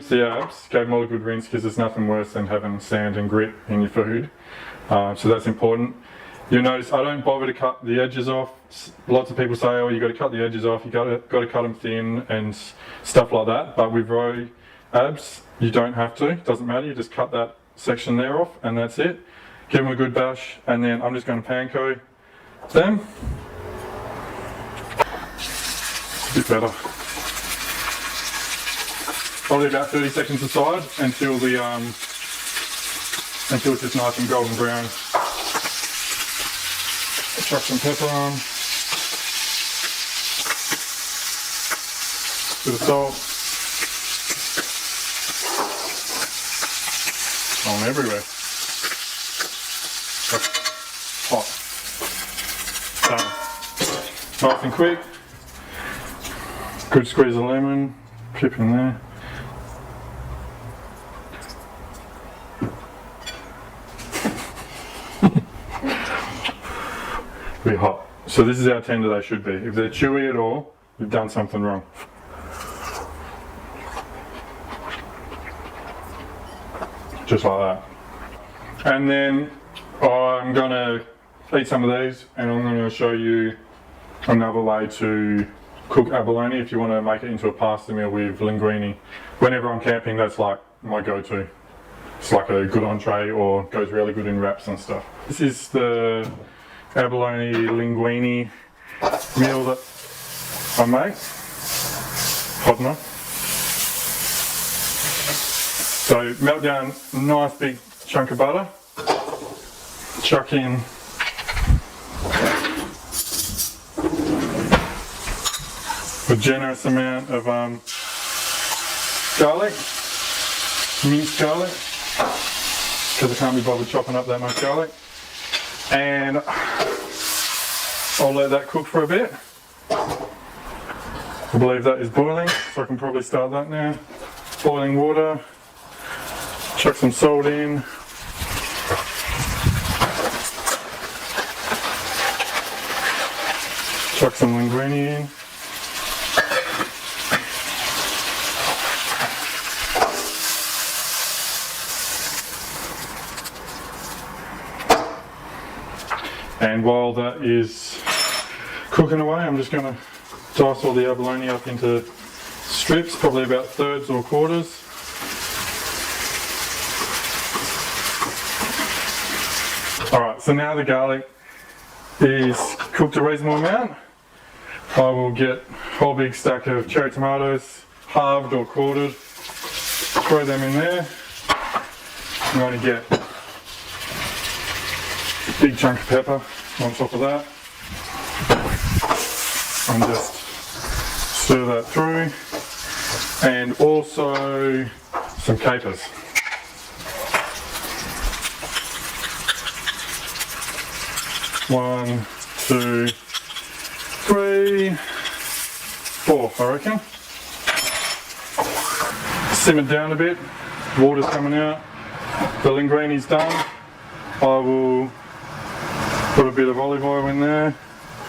The abs, gave them all a good rinse because there's nothing worse than having sand and grit in your food. So that's important. You'll notice I don't bother to cut the edges off. Lots of people say, oh, you got to cut the edges off, you got to cut them thin and stuff like that. But with row abs, you don't have to. It doesn't matter. You just cut that section there off, and that's it. Give them a good bash, and then I'm just going to panko them. A bit better. Probably about 30 seconds aside until the until it's just nice and golden brown. Chuck some pepper on, bit of salt, on everywhere. Hot. Nice and quick. Good squeeze of lemon, pip in there. Be hot. So this is how tender they should be. If they're chewy at all, you've done something wrong. Just like that. And then I'm gonna eat some of these, and I'm gonna show you another way to cook abalone if you want to make it into a pasta meal with linguine. Whenever I'm camping, that's like my go-to. It's like a good entree, or goes really good in wraps and stuff. This is the abalone linguine meal that I make. Hot enough. So melt down a nice big chunk of butter. Chuck in a generous amount of garlic, minced garlic, because I can't be bothered chopping up that much garlic. And I'll let that cook for a bit. I believe that is boiling, so I can probably start that now. Boiling water, chuck some salt in. Chuck some linguine in. And while that is cooking away, I'm just going to dice all the abalone up into strips, probably about thirds or quarters. Alright, so now the garlic is cooked a reasonable amount. I will get a whole big stack of cherry tomatoes, halved or quartered, throw them in there. I'm going to get a big chunk of pepper on top of that, and just stir that through, and also some capers. One, two, three, four, I reckon. Simmer down a bit, water's coming out, the linguine is done. I will put a bit of olive oil in there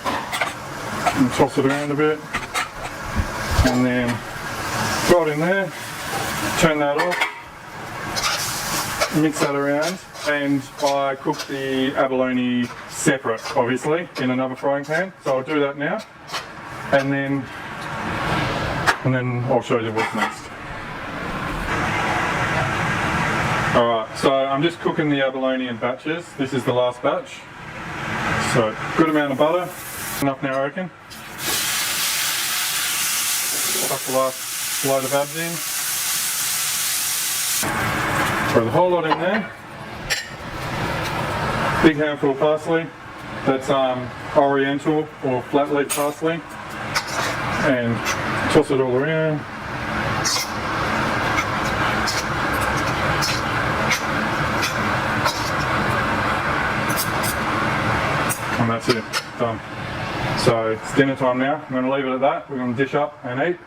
and toss it around a bit, and then throw it in there, turn that off, mix that around, and I cook the abalone separate, obviously, in another frying pan. So I'll do that now, and then I'll show you what's next. Alright, so I'm just cooking the abalone in batches. This is the last batch. So, good amount of butter. Enough now, I reckon. Chuck the last load of abs in. Throw the whole lot in there. Big handful of parsley. That's oriental or flat leaf parsley. And toss it all around. And that's it, done. So it's dinner time now. I'm going to leave it at that. We're going to dish up and eat.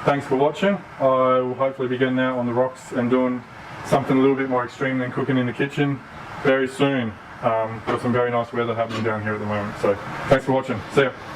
Thanks for watching. I will hopefully be getting out on the rocks and doing something a little bit more extreme than cooking in the kitchen very soon. Got some very nice weather happening down here at the moment. So thanks for watching. See ya.